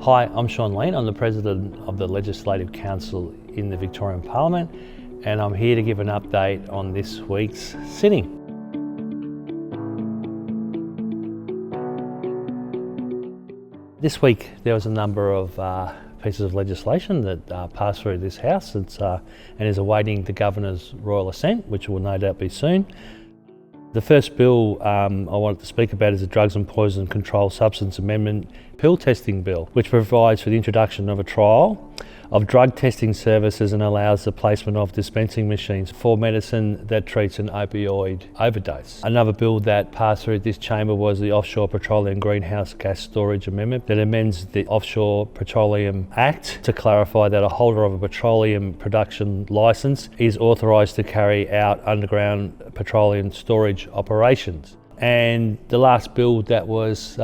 Hi, I'm Sean Lean. I'm the President of the Legislative Council in the Victorian Parliament, and I'm here to give an update on this week's sitting. This week there was a number of pieces of legislation that passed through this House and is awaiting the Governor's royal assent, which will no doubt be soon. The first bill I wanted to speak about is the Drugs and Poison Control Substance Amendment Pill Testing Bill, which provides for the introduction of a trial of drug testing services and allows the placement of dispensing machines for medicine that treats an opioid overdose. Another bill that passed through this chamber was the Offshore Petroleum Greenhouse Gas Storage Amendment that amends the Offshore Petroleum Act to clarify that a holder of a petroleum production licence is authorised to carry out underground petroleum storage operations. And the last bill that was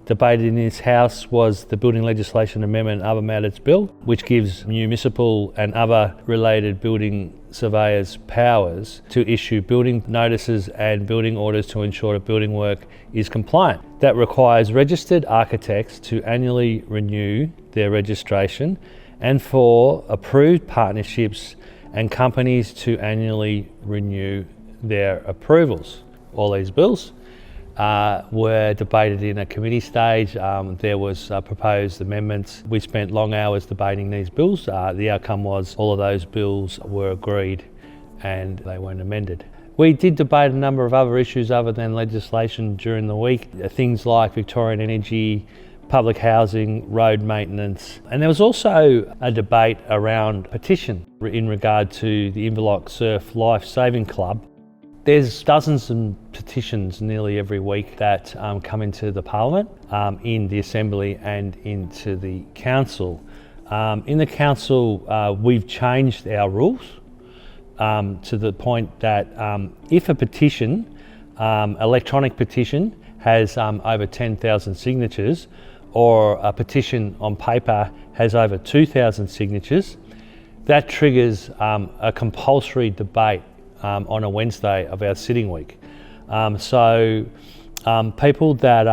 debated in this House was the Building Legislation Amendment and Other Matters Bill, which gives municipal and other related building surveyors powers to issue building notices and building orders to ensure that building work is compliant. That requires registered architects to annually renew their registration and for approved partnerships and companies to annually renew their approvals. All these bills were debated in a committee stage. There was proposed amendments. We spent long hours debating these bills. The outcome was all of those bills were agreed and they weren't amended. We did debate a number of other issues other than legislation during the week, things like Victorian Energy, public housing, road maintenance, and there was also a debate around petition in regard to the Inverloch Surf Life Saving Club. There's dozens of petitions nearly every week that come into the Parliament, in the Assembly and into the Council. In the Council, we've changed our rules to the point that if a petition, electronic petition, has over 10,000 signatures, or a petition on paper has over 2,000 signatures, that triggers a compulsory debate on a Wednesday of our sitting week. So people that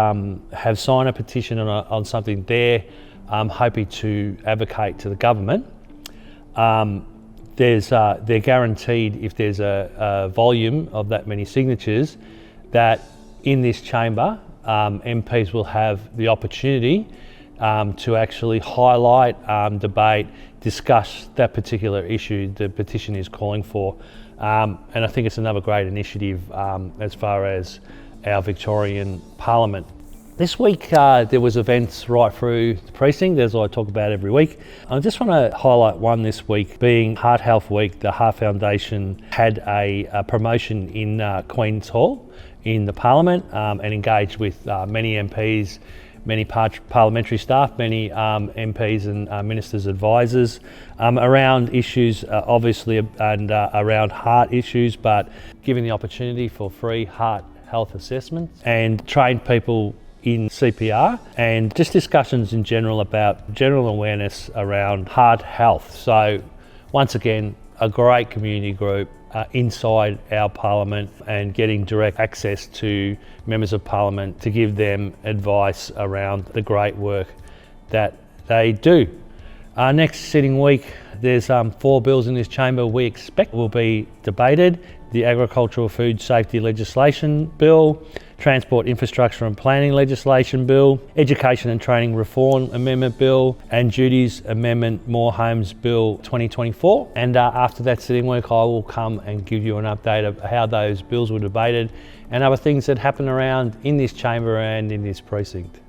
have signed a petition on something they're hoping to advocate to the government, they're guaranteed, if there's a volume of that many signatures, that in this chamber MPs will have the opportunity to actually highlight, debate, discuss that particular issue the petition is calling for. And I think it's another great initiative as far as our Victorian Parliament. This week there was events right through the precinct, as I talk about every week. I just want to highlight one this week, being Heart Health Week. The Heart Foundation had a promotion in Queen's Hall in the Parliament and engaged with many MPs, many parliamentary staff, many MPs and ministers' advisors around issues, obviously, and around heart issues, but giving the opportunity for free heart health assessments and trained people in CPR and just discussions in general about general awareness around heart health. So once again, a great community group inside our Parliament and getting direct access to members of Parliament to give them advice around the great work that they do. Next sitting week, there's 4 bills in this chamber we expect will be debated. The Agricultural Food Safety Legislation Bill, Transport Infrastructure and Planning Legislation Bill, Education and Training Reform Amendment Bill, and Duties Amendment More Homes Bill 2024. And after that sitting week, I will come and give you an update of how those bills were debated and other things that happen around in this chamber and in this precinct.